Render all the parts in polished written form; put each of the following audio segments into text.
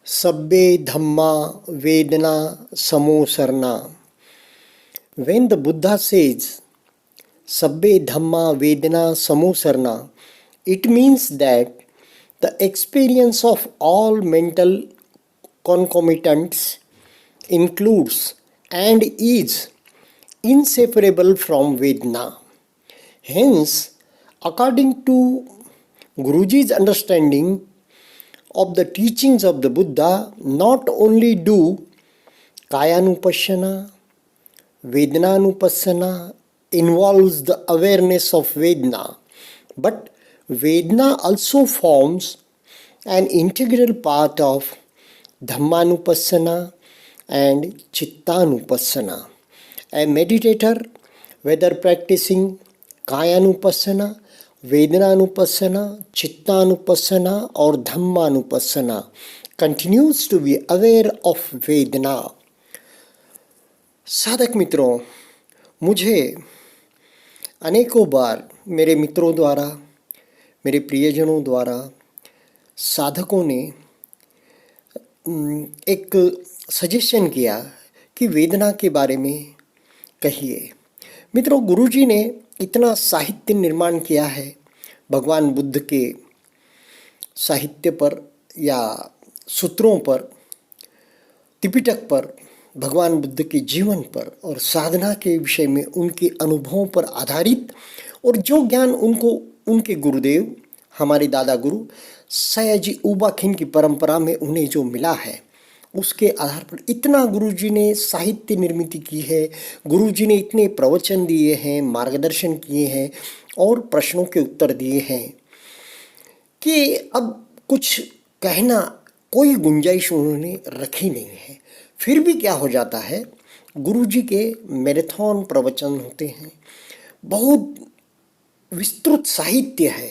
Sabbe Dhamma Vedana Samosarna. When the Buddha says Sabbe Dhamma Vedana Samosarna, it means that the experience of all mental concomitants includes and is inseparable from Vedana. Hence, according to Guruji's understanding of the teachings of the Buddha, not only do Kayanupassana, Vedananupassana involves the awareness of Vedana, but Vedana also forms an integral part of Dhammanupassana and Chittanupassana. A meditator, whether practicing Kayanupassana, Vedananupassana, Chittanupassana or Dhammanupassana, continues to be aware of Vedana. साधक मित्रों, मुझे अनेकों बार मेरे मित्रों द्वारा, मेरे प्रियजनों द्वारा साधकों ने एक सजेशन किया कि वेदना के बारे में कहिए। मित्रों, गुरुजी ने इतना साहित्य निर्माण किया है भगवान बुद्ध के साहित्य पर या सूत्रों पर, त्रिपिटक पर, भगवान बुद्ध के जीवन पर और साधना के विषय में उनके अनुभवों पर आधारित, और जो ज्ञान उनको उनके गुरुदेव हमारे दादा गुरु सयाजी उबाखिन की परंपरा में उन्हें जो मिला है, उसके आधार पर इतना गुरुजी ने साहित्य निर्मित की है, गुरुजी ने इतने प्रवचन दिए हैं, मार्गदर्शन किए हैं और प्रश्नों के उत्तर दिए हैं कि अब कुछ कहना कोई गुंजाइश उन्होंने रखी नहीं है। फिर भी क्या हो जाता है, गुरुजी के मैराथन प्रवचन होते हैं, बहुत विस्तृत साहित्य है,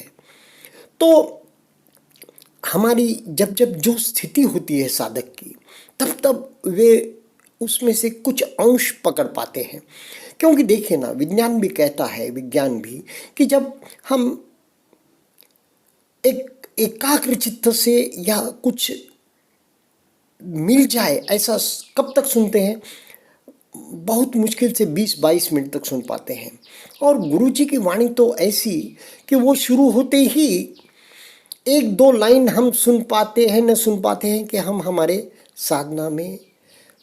तो हमारी जब जब जो स्थिति होती है साधक की, तब तब वे उसमें से कुछ अंश पकड़ पाते हैं। क्योंकि देखिए ना, विज्ञान भी कहता है, विज्ञान भी, कि जब हम एक एकाग्र चित्त से या कुछ मिल जाए ऐसा कब तक सुनते हैं, बहुत मुश्किल से 20-22 मिनट तक सुन पाते हैं। और गुरुजी की वाणी तो ऐसी कि वो शुरू होते ही 1-2 लाइन हम सुन पाते हैं, न सुन पाते हैं कि हम हमारे साधना में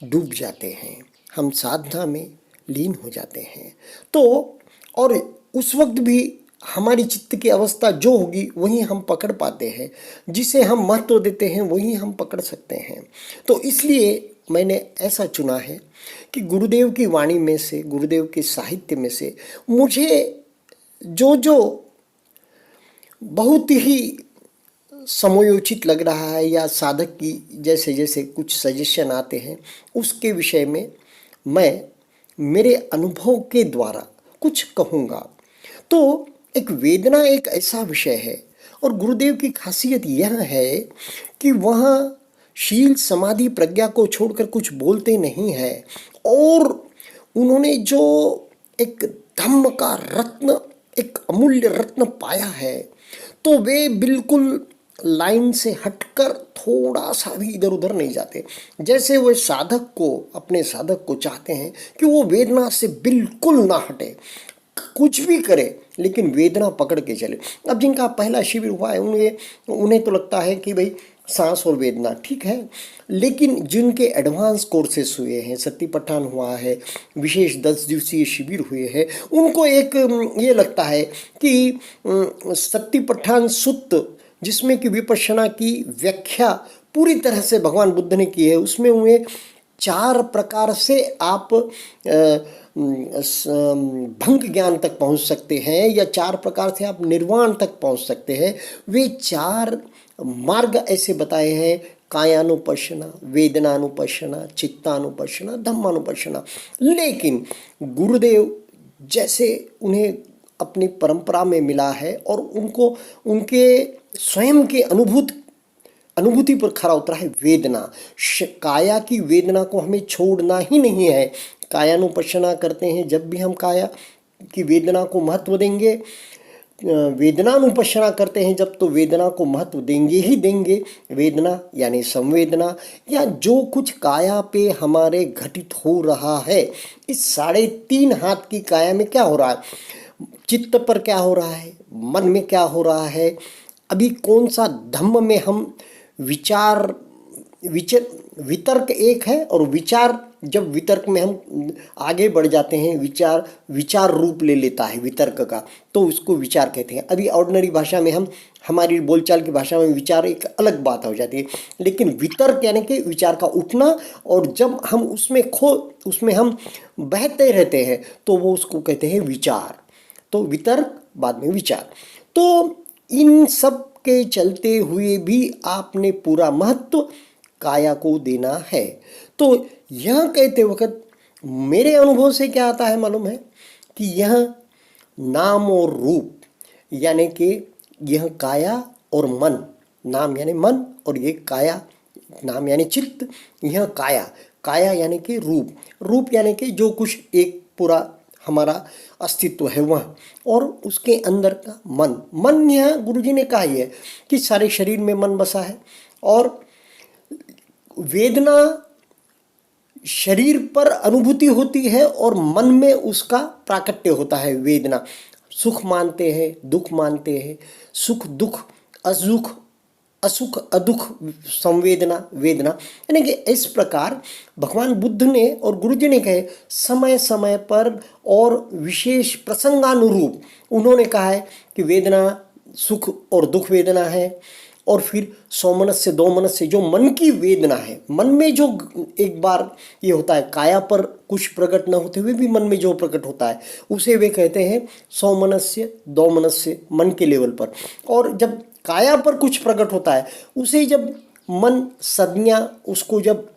डूब जाते हैं, हम साधना में लीन हो जाते हैं। तो और उस वक्त भी हमारी चित्त की अवस्था जो होगी वही हम पकड़ पाते हैं, जिसे हम महत्व देते हैं वही हम पकड़ सकते हैं। तो इसलिए मैंने ऐसा चुना है कि गुरुदेव की वाणी में से, गुरुदेव के साहित्य में से मुझे जो जो बहुत ही समयोचित लग रहा है या साधक की जैसे जैसे कुछ सजेशन आते हैं, उसके विषय में मैं मेरे अनुभव के द्वारा कुछ कहूँगा। तो एक वेदना एक ऐसा विषय है, और गुरुदेव की खासियत यह है कि वह शील समाधि प्रज्ञा को छोड़कर कुछ बोलते नहीं हैं, और उन्होंने जो एक धम्म का रत्न, एक अमूल्य रत्न पाया है, तो वे बिल्कुल लाइन से हटकर थोड़ा सा भी इधर उधर नहीं जाते। जैसे वे साधक को, अपने साधक को चाहते हैं कि वो वेदना से बिल्कुल ना हटे, कुछ भी करे लेकिन वेदना पकड़ के चले। अब जिनका पहला शिविर हुआ है उन्हें तो लगता है कि भाई सांस और वेदना ठीक है, लेकिन जिनके एडवांस कोर्सेस हुए हैं, सत्तिपट्ठान हुआ है, विशेष 10 दिवसीय शिविर हुए हैं, उनको एक ये लगता है कि सत्तिपट्ठान सुत्त, जिसमें कि विपश्यना की व्याख्या पूरी तरह से भगवान बुद्ध ने की है, उसमें उन्हें 4 प्रकार से आप भंग ज्ञान तक पहुंच सकते हैं या 4 प्रकार से आप निर्वाण तक पहुंच सकते हैं। वे 4 मार्ग ऐसे बताए हैं: कायानुपश्यना, वेदनानुपश्यना, चित्तानुपश्यना, धम्मानुपश्यना। लेकिन गुरुदेव जैसे उन्हें अपनी परंपरा में मिला है और उनको उनके स्वयं के अनुभूति पर खरा उतरा है वेदना। काया की वेदना को हमें छोड़ना ही नहीं है। कायानुपश्यना करते हैं, जब भी हम काया की वेदना को महत्व देंगे, वेदनानुपश्यना करते हैं जब, तो वेदना को महत्व देंगे ही देंगे। वेदना यानी संवेदना, या जो कुछ काया पे हमारे घटित हो रहा है, इस 3.5 हाथ की काया में क्या हो रहा है, चित्त पर क्या हो रहा है, मन में क्या हो रहा है, अभी कौन सा धम्म में हम विचार वितर्क एक है, और विचार, जब वितर्क में हम आगे बढ़ जाते हैं, विचार रूप ले लेता है वितर्क का, तो उसको विचार कहते हैं। अभी ऑर्डिनरी भाषा में हम, हमारी बोलचाल की भाषा में विचार एक अलग बात हो जाती है, लेकिन वितर्क यानी कि विचार का उठना, और जब हम उसमें हम बहते रहते हैं तो वो उसको कहते हैं विचार। तो वितर्क, बाद में विचार। तो इन सब के चलते हुए भी आपने पूरा महत्व काया को देना है। तो यह कहते वक्त मेरे अनुभव से क्या आता है मालूम है, कि यह नाम और रूप, यानी कि यह काया और मन, नाम यानी मन और ये काया, नाम यानी चित्त, यह काया यानी कि रूप यानी कि जो कुछ एक पूरा हमारा अस्तित्व है वह, और उसके अंदर का मन यह गुरुजी ने कहा ही है कि सारे शरीर में मन बसा है, और वेदना शरीर पर अनुभूति होती है और मन में उसका प्राकट्य होता है। वेदना सुख मानते हैं, दुख मानते हैं, सुख दुख असुख अदुख संवेदना वेदना, यानी कि इस प्रकार भगवान बुद्ध ने और गुरुजी ने कहे समय समय पर और विशेष प्रसंगानुरूप उन्होंने कहा है कि वेदना सुख और दुख वेदना है, और फिर सौमनस्य दौमनस्य जो मन की वेदना है, मन में जो एक बार ये होता है, काया पर कुछ प्रकट न होते हुए भी मन में जो प्रकट होता है उसे वे कहते हैं सौमनस्य दौमनस्य, मन के लेवल पर। और जब काया पर कुछ प्रकट होता है उसे जब मन संज्ञा उसको जब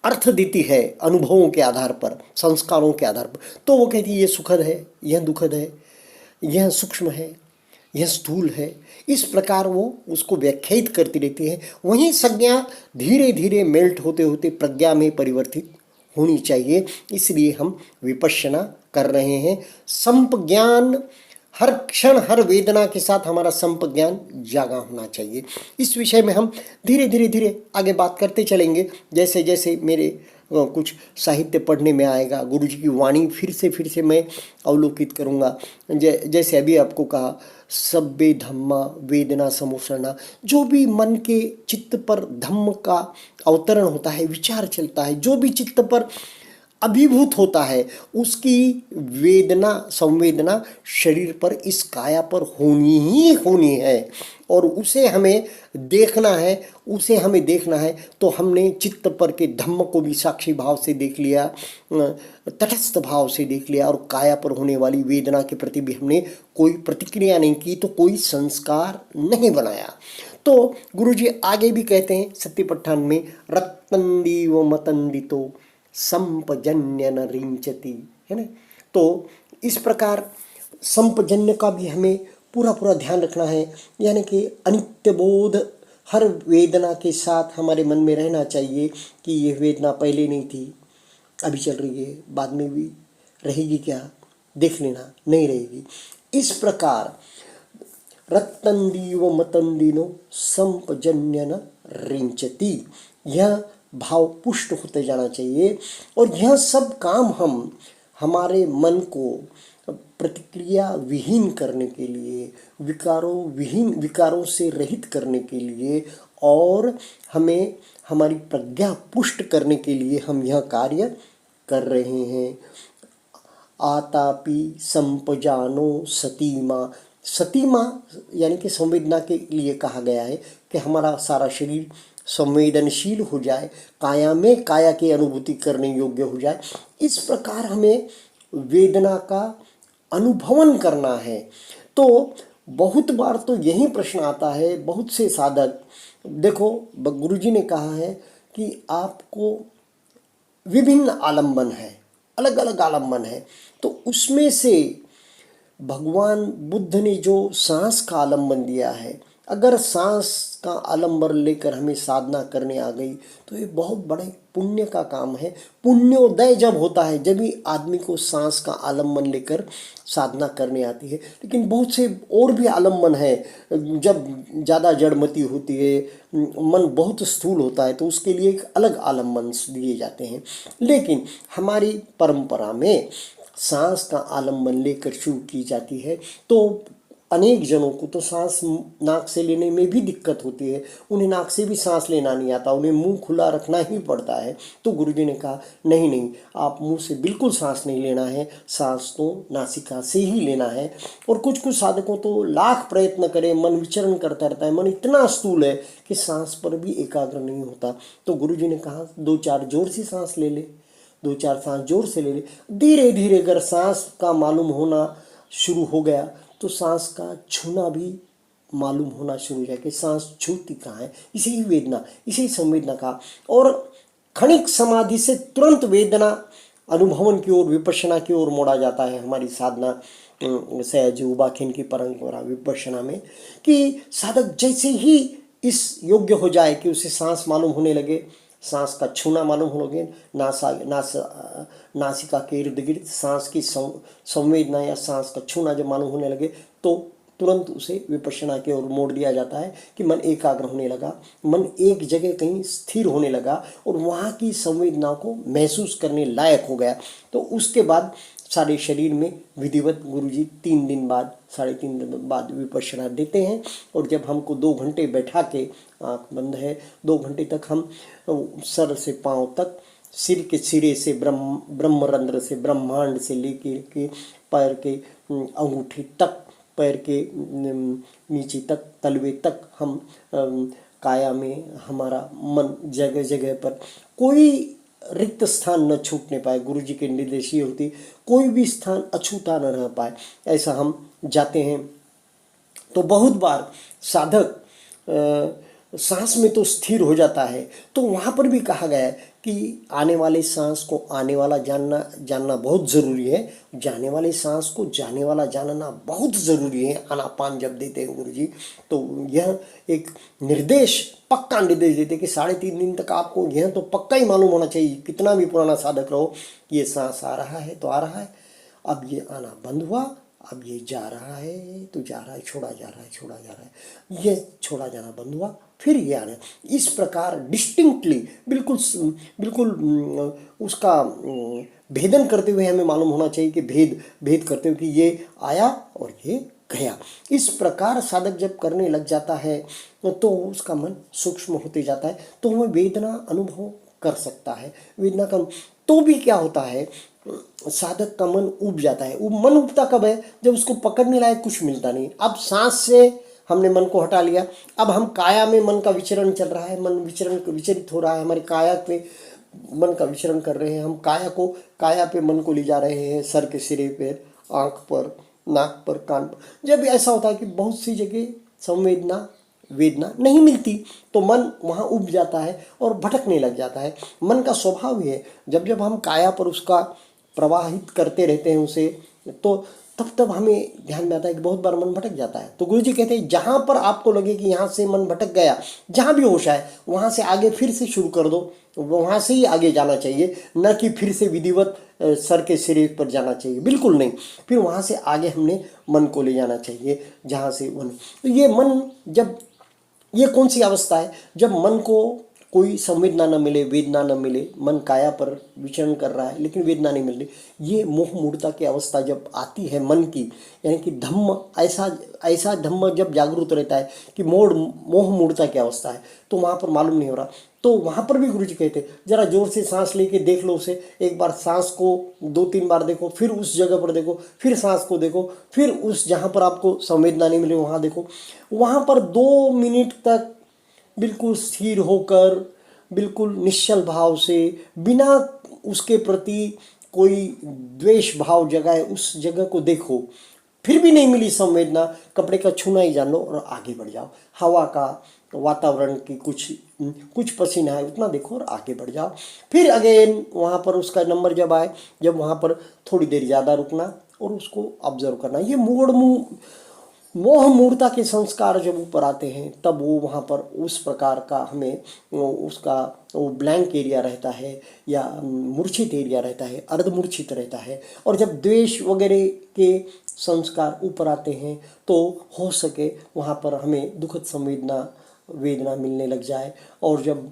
अर्थ देती है अनुभवों के आधार पर, संस्कारों के आधार पर, तो वो कहती है ये सुखद है, यह दुखद है, यह सूक्ष्म है, यह स्थूल है। इस प्रकार वो उसको व्याख्यायित करती रहती है। वहीं संज्ञा धीरे धीरे मेल्ट होते होते प्रज्ञा में परिवर्तित होनी चाहिए। इसलिए हम विपश्यना कर रहे हैं। संपज्ञान, हर क्षण हर वेदना के साथ हमारा संपज्ञान जागा होना चाहिए। इस विषय में हम धीरे धीरे आगे बात करते चलेंगे। जैसे जैसे मेरे कुछ साहित्य पढ़ने में आएगा, गुरुजी की वाणी फिर से मैं अवलोकित करूँगा। जैसे अभी आपको कहा, सब्बे धम्मा वेदना समुसरणा, जो भी मन के चित्त पर धम्म का अवतरण होता है, विचार चलता है, जो भी चित्त पर अभिभूत होता है, उसकी वेदना संवेदना शरीर पर, इस काया पर होनी ही होनी है, और उसे हमें देखना है। तो हमने चित्त पर के धम्म को भी साक्षी भाव से देख लिया, तटस्थ भाव से देख लिया, और काया पर होने वाली वेदना के प्रति भी हमने कोई प्रतिक्रिया नहीं की, तो कोई संस्कार नहीं बनाया। तो गुरुजी आगे भी कहते हैं सत्यपट्ठान में, रत्तंदीव मतंदितो संपजन्य न रिंचती, है ना। तो इस प्रकार संपजन्य का भी हमें पूरा ध्यान रखना है, यानी कि अनित्य बोध हर वेदना के साथ हमारे मन में रहना चाहिए कि यह वेदना पहले नहीं थी, अभी चल रही है, बाद में भी रहेगी, क्या देख लेना, नहीं रहेगी। इस प्रकार रत्तंदीव मतंदिनो संपजन्य न रिंचती, यह भाव पुष्ट होते जाना चाहिए। और यह सब काम हम हमारे मन को प्रतिक्रिया विहीन करने के लिए, विकारों से रहित करने के लिए, और हमें हमारी प्रज्ञा पुष्ट करने के लिए हम यह कार्य कर रहे हैं। आतापि संपजानो सतीमा यानी कि संवेदना के लिए कहा गया है कि हमारा सारा शरीर संवेदनशील हो जाए, काया में काया की अनुभूति करने योग्य हो जाए। इस प्रकार हमें वेदना का अनुभवन करना है। तो बहुत बार तो यही प्रश्न आता है, बहुत से साधक, देखो गुरुजी ने कहा है कि आपको विभिन्न आलम्बन है, अलग अलग आलम्बन है, तो उसमें से भगवान बुद्ध ने जो सांस का आलम्बन दिया है, अगर सांस का आलम्बन लेकर हमें साधना करने आ गई, तो ये बहुत बड़े पुण्य का काम है। पुण्योदय जब होता है जब ही आदमी को सांस का आलम्बन लेकर साधना करने आती है। लेकिन बहुत से और भी आलम्बन है, जब ज़्यादा जड़मती होती है, मन बहुत स्थूल होता है, तो उसके लिए एक अलग आलम्बन दिए जाते हैं। लेकिन हमारी परंपरा में सांस का आलम्बन लेकर शुरू की जाती है। तो अनेक जनों को तो सांस नाक से लेने में भी दिक्कत होती है, उन्हें नाक से भी सांस लेना नहीं आता, उन्हें मुंह खुला रखना ही पड़ता है। तो गुरुजी ने कहा नहीं नहीं, आप मुंह से बिल्कुल सांस नहीं लेना है, सांस तो नासिका से ही लेना है। और कुछ कुछ साधकों तो लाख प्रयत्न करें, मन विचरण करता रहता है, मन इतना स्थूल है कि सांस पर भी एकाग्र नहीं होता। तो गुरुजी ने कहा 2-4 जोर से सांस ले ले, 2-4 सांस जोर से ले ले। धीरे धीरे अगर सांस का मालूम होना शुरू हो गया तो सांस का छूना भी मालूम होना शुरू हो जाए कि सांस छूती कहाँ है। इसे ही वेदना, इसे ही संवेदना कहा। और क्षणिक समाधि से तुरंत वेदना अनुभवन की ओर, विपश्यना की ओर मोड़ा जाता है हमारी साधना सहज उबाखिन की परंपरा विपश्यना में, कि साधक जैसे ही इस योग्य हो जाए कि उसे सांस मालूम होने लगे, सांस का छूना मालूम हो लगे, नासिका के इर्द गिर्द सांस की संवेदना या सांस का छूना जब मालूम होने लगे, तो तुरंत उसे विपश्यना की ओर मोड़ दिया जाता है कि मन एकाग्र होने लगा, मन एक जगह कहीं स्थिर होने लगा और वहाँ की संवेदना को महसूस करने लायक हो गया। तो उसके बाद सारे शरीर में विधिवत गुरुजी 3 दिन बाद, 3.5 दिन बाद विपश्यना देते हैं। और जब हमको 2 घंटे बैठा के, आँख बंद है, 2 घंटे तक हम सर से पांव तक, सिर के सिरे से ब्रह्मरंध्र से, ब्रह्मांड से लेकर के पैर के अंगूठी तक, पैर के नीचे तक, तलवे तक हम काया में हमारा मन जगह जगह पर कोई रिक्त स्थान न छूटने पाए। गुरुजी के निर्देश ये होती, कोई भी स्थान अछूता न रह पाए, ऐसा हम जाते हैं। तो बहुत बार साधक सांस में तो स्थिर हो जाता है। तो वहाँ पर भी कहा गया है कि आने वाले सांस को आने वाला जानना बहुत ज़रूरी है, जाने वाले सांस को जाने वाला जानना बहुत ज़रूरी है। आनापान जब देते हैं गुरुजी, तो यह एक निर्देश, पक्का निर्देश देते कि 3.5 दिन तक आपको यह तो पक्का ही मालूम होना चाहिए, कितना भी पुराना साधक रहो, ये सांस आ रहा है तो आ रहा है, अब ये आना बंद हुआ, अब ये जा रहा है तो जा रहा है, छोड़ा जा रहा है, छोड़ा जा रहा है, ये छोड़ा जाना बंद हुआ, फिर ये आना। इस प्रकार डिस्टिंक्टली, बिल्कुल बिल्कुल उसका भेदन करते हुए हमें मालूम होना चाहिए कि भेद करते हुए कि ये आया और ये गया। इस प्रकार साधक जब करने लग जाता है तो उसका मन सूक्ष्म होते जाता है, तो वह वेदना अनुभव कर सकता है। वेदना का तो भी क्या होता है, साधक का मन उब जाता है। वो मन उबता कब है, जब उसको पकड़ने लायक कुछ मिलता नहीं। अब सांस से हमने मन को हटा लिया, अब हम काया में मन का विचरण चल रहा है, मन विचरित हो रहा है, हमारी काया पे मन का विचरण कर रहे हैं, हम काया पे मन को ले जा रहे हैं, सर के सिरे पर, आँख पर, नाक पर, कान पर। जब ऐसा होता है कि बहुत सी जगह संवेदना, वेदना नहीं मिलती, तो मन वहाँ उब जाता है और भटकने लग जाता है। मन का स्वभाव ही है, जब जब हम काया पर उसका प्रवाहित करते रहते हैं उसे, तो तब हमें ध्यान में आता है कि बहुत बार मन भटक जाता है। तो गुरुजी कहते हैं जहाँ पर आपको लगे कि यहाँ से मन भटक गया, जहाँ भी होश आए वहाँ से आगे फिर से शुरू कर दो, वहाँ से ही आगे जाना चाहिए, न कि फिर से विधिवत सर के सिरे पर जाना चाहिए, बिल्कुल नहीं। फिर वहाँ से आगे हमने मन को ले जाना चाहिए, जहाँ से मन। तो ये मन जब, ये कौन सी अवस्था है जब मन को कोई संवेदना न मिले, वेदना न मिले, मन काया पर विचरण कर रहा है लेकिन वेदना नहीं मिल रही, ये मोह मूढ़ता की अवस्था जब आती है मन की, यानी कि धम्म, ऐसा धम्म जब जागरूक रहता है कि मोह मूढ़ता की अवस्था है, तो वहाँ पर मालूम नहीं हो रहा। तो वहाँ पर भी गुरुजी कहते जरा जोर से सांस लेके देख लो उसे, एक बार सांस को 2-3 बार देखो, फिर उस जगह पर देखो, फिर सांस को देखो, फिर उस जहाँ पर आपको संवेदना नहीं मिले वहाँ देखो। वहाँ पर 2 मिनट तक बिल्कुल स्थिर होकर, बिल्कुल निश्चल भाव से, बिना उसके प्रति कोई द्वेष भाव जगाए उस जगह को देखो। फिर भी नहीं मिली संवेदना, कपड़े का छूना ही जान लो और आगे बढ़ जाओ। हवा का, वातावरण की कुछ पसीना है उतना देखो और आगे बढ़ जाओ। फिर अगेन वहाँ पर उसका नंबर जब आए, जब वहाँ पर थोड़ी देर ज़्यादा रुकना और उसको ऑब्जर्व करना। ये मोह मूर्ता के संस्कार जब ऊपर आते हैं तब वो वहाँ पर उस प्रकार का हमें उसका वो ब्लैंक एरिया रहता है या मूर्छित एरिया रहता है, अर्धमूर्छित रहता है। और जब द्वेष वगैरह के संस्कार ऊपर आते हैं तो हो सके वहाँ पर हमें दुखद संवेदना वेदना मिलने लग जाए। और जब